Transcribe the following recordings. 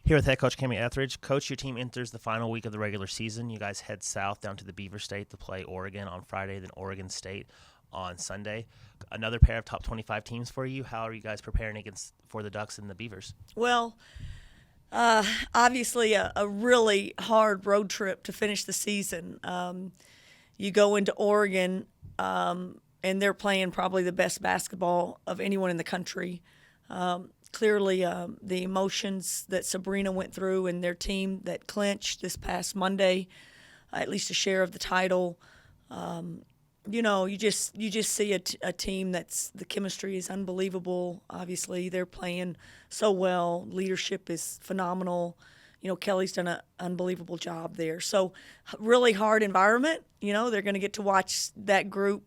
Here with head coach Kamie Ethridge. Coach, your team enters the final week of the regular season. You guys head south down to the Beaver State to play Oregon on Friday, then Oregon State on Sunday. Another pair of top 25 teams for you. How are you guys preparing for the Ducks and the Beavers? Well, obviously a really hard road trip to finish the season. You go into Oregon, and they're playing probably the best basketball of anyone in the country. Clearly, the emotions that Sabrina went through and their team that clinched this past Monday, at least a share of the title. You just see a team that's the chemistry is unbelievable. Obviously, they're playing so well. Leadership is phenomenal. Kelly's done an unbelievable job there. So, really hard environment. They're going to get to watch that group.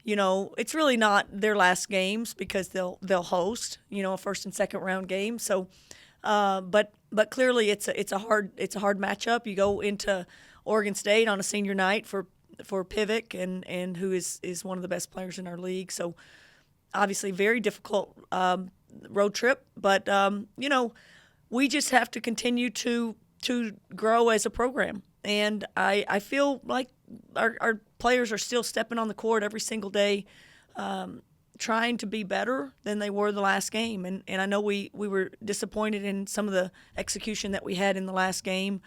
It's really not their last games because they'll host, a first and second round game. So, but clearly it's a hard matchup. You go into Oregon State on a senior night for Pivot and who is one of the best players in our league. So, obviously very difficult road trip. But we just have to continue to grow as a program. And I feel like our players are still stepping on the court every single day, trying to be better than they were the last game. And I know we were disappointed in some of the execution that we had in the last game,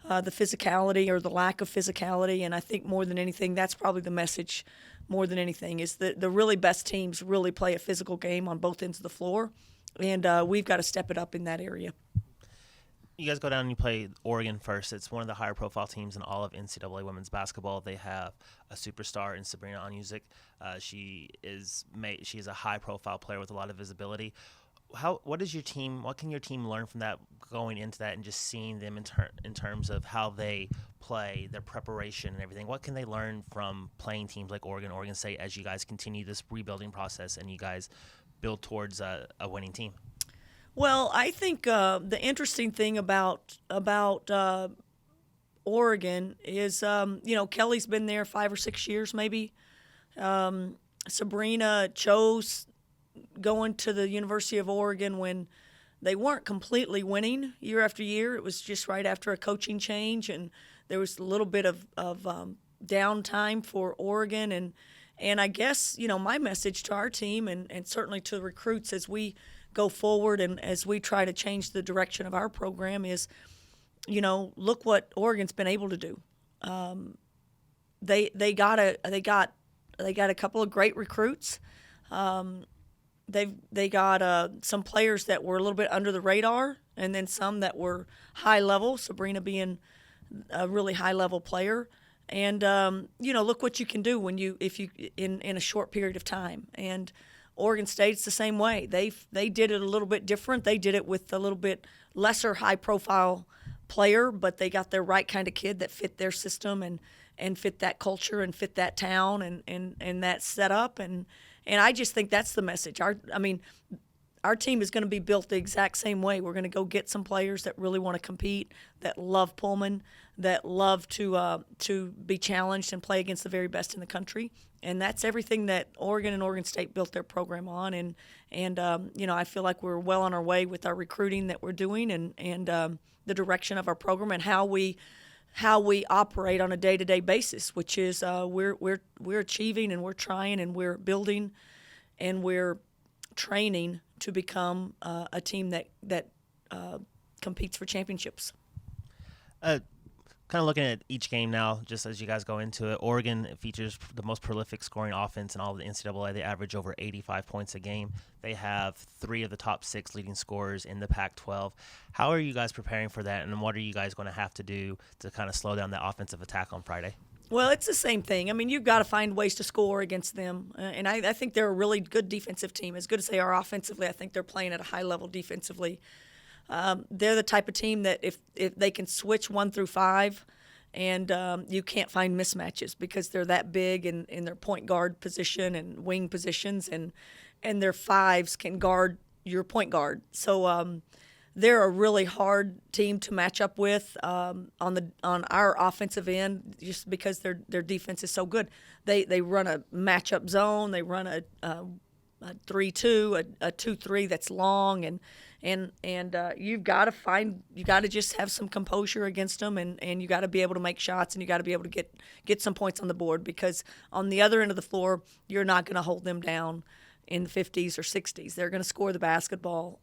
the physicality or the lack of physicality. And I think more than anything, that's probably the message more than anything, is that the really best teams really play a physical game on both ends of the floor. And we've got to step it up in that area. You guys go down and you play Oregon first. It's one of the higher profile teams in all of NCAA women's basketball. They have a superstar in Sabrina Onusik. She is a high profile player with a lot of visibility. What can your team learn from that, going into that and just seeing them in terms of how they play, their preparation and everything? What can they learn from playing teams like Oregon State as you guys continue this rebuilding process and you guys build towards a winning team? Well, I think the interesting thing about Oregon is, Kelly's been there 5 or 6 years maybe. Sabrina chose going to the University of Oregon when they weren't completely winning year after year. It was just right after a coaching change, and there was a little bit of downtime for Oregon. And I guess, my message to our team and certainly to the recruits as we go forward and as we try to change the direction of our program is, look what Oregon's been able to do. They got a couple of great recruits. They got some players that were a little bit under the radar, and then some that were high level. Sabrina being a really high level player. And look what you can do if you in a short period of time. And Oregon State's the same way. They did it a little bit different. They did it with a little bit lesser high profile player, but they got their right kind of kid that fit their system and fit that culture and fit that town and that setup. And I just think that's the message. Our team is going to be built the exact same way. We're going to go get some players that really want to compete, that love Pullman, that love to be challenged and play against the very best in the country. And that's everything that Oregon and Oregon State built their program on. And I feel like we're well on our way with our recruiting that we're doing and the direction of our program and how we operate on a day-to-day basis, which is we're achieving and we're trying and we're building and we're training to become a team that competes for championships. Kind of looking at each game now, just as you guys go into it, Oregon features the most prolific scoring offense in all of the NCAA. They average over 85 points a game. They have 3 of the top 6 leading scorers in the Pac-12. How are you guys preparing for that, and what are you guys going to have to do to kind of slow down that offensive attack on Friday? Well, it's the same thing. You've got to find ways to score against them. And I think they're a really good defensive team. As good as they are offensively, I think they're playing at a high level defensively. They're the type of team that if they can switch 1 through 5 and you can't find mismatches because they're that big in their point guard position and wing positions and their 5s can guard your point guard. So they're a really hard team to match up with on our offensive end, just because their defense is so good. They run a matchup zone. They run a 3-2, a 2-3 that's long, and and you got to just have some composure against them, and you got to be able to make shots, and you got to be able to get some points on the board, because on the other end of the floor, you're not going to hold them down in the 50s or 60s. They're going to score the basketball.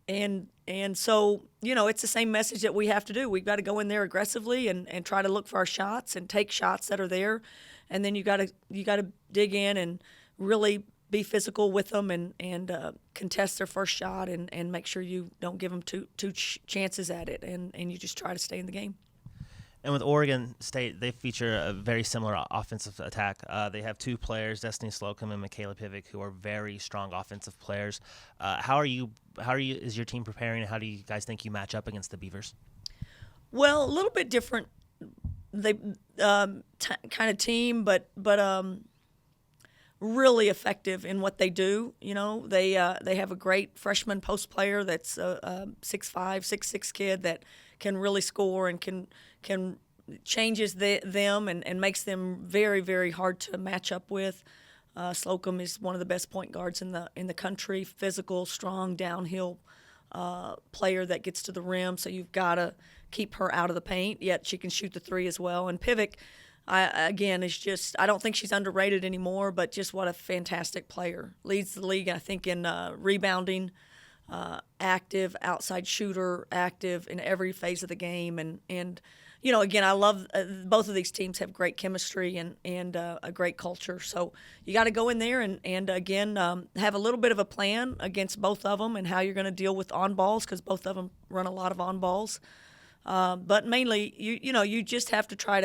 And so, it's the same message that we have to do. We've got to go in there aggressively and try to look for our shots and take shots that are there. And then you got to dig in and really be physical with them and contest their first shot and make sure you don't give them two chances at it. And you just try to stay in the game. And with Oregon State, they feature a very similar offensive attack. They have two players, Destiny Slocum and Michaela Pivick, who are very strong offensive players. How is your team preparing, and how do you guys think you match up against the Beavers? Well, a little bit different. They kind of team, but really effective in what they do. They have a great freshman post player that's a 6'5", 6'6" kid that can really score and can changes them and makes them very, very hard to match up with. Slocum is one of the best point guards in the country. Physical, strong, downhill player that gets to the rim. So you've got to keep her out of the paint. Yet she can shoot the three as well. And Pivick, is just, I don't think she's underrated anymore, but just what a fantastic player. Leads the league, I think, in rebounding. Active, outside shooter, active in every phase of the game. And again, I love both of these teams have great chemistry and a great culture. So you got to go in there and again, have a little bit of a plan against both of them and how you're going to deal on balls, because both of them run a lot of on balls. But mainly, you just have to try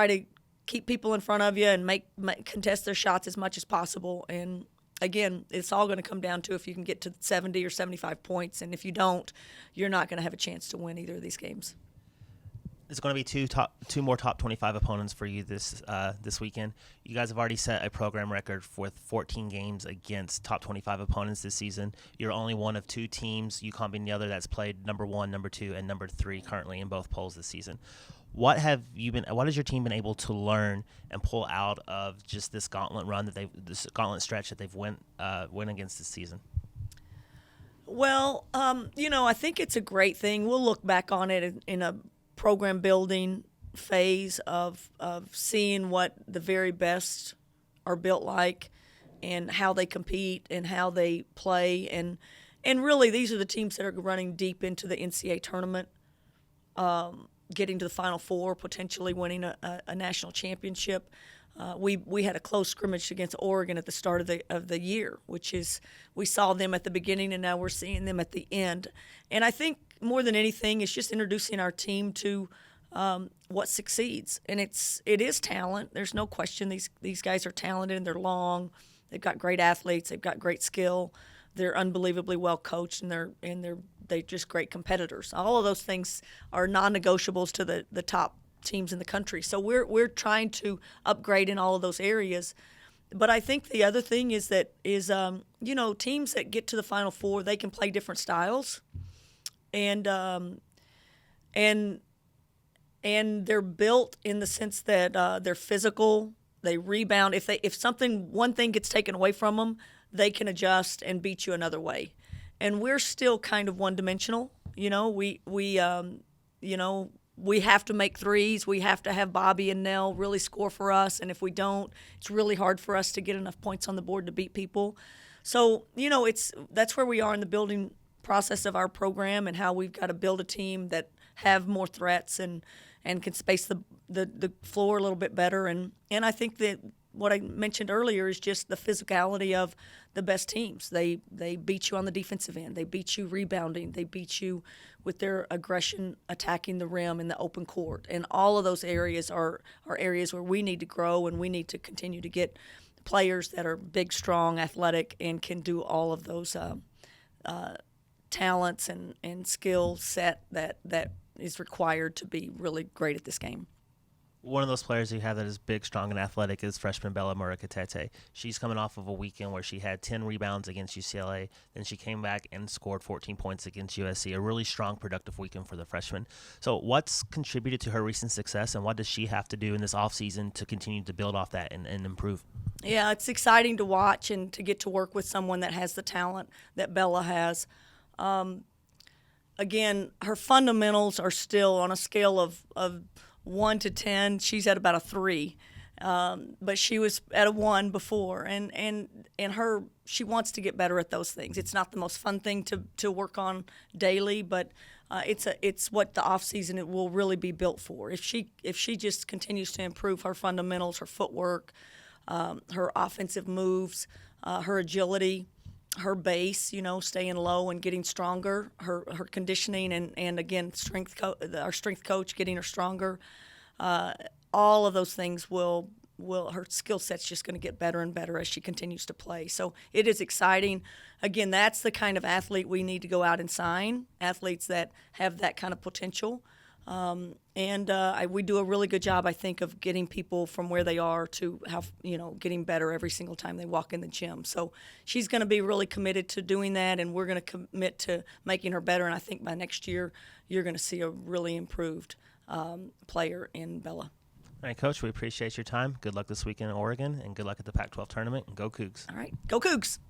to keep people in front of you and make contest their shots as much as possible. And again, it's all going to come down to if you can get to 70 or 75 points, and if you don't, you're not going to have a chance to win either of these games. There's going to be two more top 25 opponents for you this weekend. You guys have already set a program record with 14 games against top 25 opponents this season. You're only one of two teams, UConn being the other, that's played number 1, number 2, and number 3 currently in both polls this season. What has your team been able to learn and pull out of just this gauntlet run this gauntlet stretch that they've went against this season? Well, I think it's a great thing. We'll look back on it in a program building phase of seeing what the very best are built like and how they compete and how they play. And really, these are the teams that are running deep into the NCAA tournament, getting to the Final Four, potentially winning a national championship. We had a close scrimmage against Oregon at the start of the year, which is we saw them at the beginning and now we're seeing them at the end. And I think more than anything, it's just introducing our team to what succeeds. And it is talent. There's no question. These guys are talented and they're long. They've got great athletes. They've got great skill. They're unbelievably well coached, and they're just great competitors. All of those things are non-negotiables to the top teams in the country. So we're trying to upgrade in all of those areas. But I think the other thing is teams that get to the Final Four, they can play different styles, and they're built in the sense that they're physical. They rebound. If one thing gets taken away from them, they can adjust and beat you another way. And we're still kind of one-dimensional. We have to make threes. We have to have Bobby and Nell really score for us. And if we don't, it's really hard for us to get enough points on the board to beat people. So, that's where we are in the building process of our program and how we've got to build a team that have more threats and can space the floor a little bit better. And I think that what I mentioned earlier is just the physicality of the best teams. They beat you on the defensive end. They beat you rebounding. They beat you with their aggression attacking the rim in the open court. And all of those areas are areas where we need to grow, and we need to continue to get players that are big, strong, athletic, and can do all of those talents and skill set that is required to be really great at this game. One of those players you have that is big, strong, and athletic is freshman Bella Murakatete. She's coming off of a weekend where she had 10 rebounds against UCLA. Then she came back and scored 14 points against USC. A really strong, productive weekend for the freshman. So what's contributed to her recent success, and what does she have to do in this offseason to continue to build off that and improve? Yeah, it's exciting to watch and to get to work with someone that has the talent that Bella has. Again, her fundamentals are still on a scale of 1 to 10. She's at about a 3. But she was at a 1 before, and she wants to get better at those things. It's not the most fun thing to work on daily, but it's what the off season it will really be built for. If she just continues to improve her fundamentals, her footwork, her offensive moves, her agility, her base, staying low and getting stronger, her conditioning, and again, our strength coach getting her stronger. All of those things will her skill set's just going to get better and better as she continues to play. So it is exciting. Again, that's the kind of athlete we need to go out and sign, athletes that have that kind of potential. We do a really good job, I think, of getting people from where they are to getting better every single time they walk in the gym. So she's going to be really committed to doing that, and we're going to commit to making her better. And I think by next year, you're going to see a really improved player in Bella. All right, Coach, we appreciate your time. Good luck this weekend in Oregon, and good luck at the Pac-12 tournament, and go Cougs. All right, go Cougs.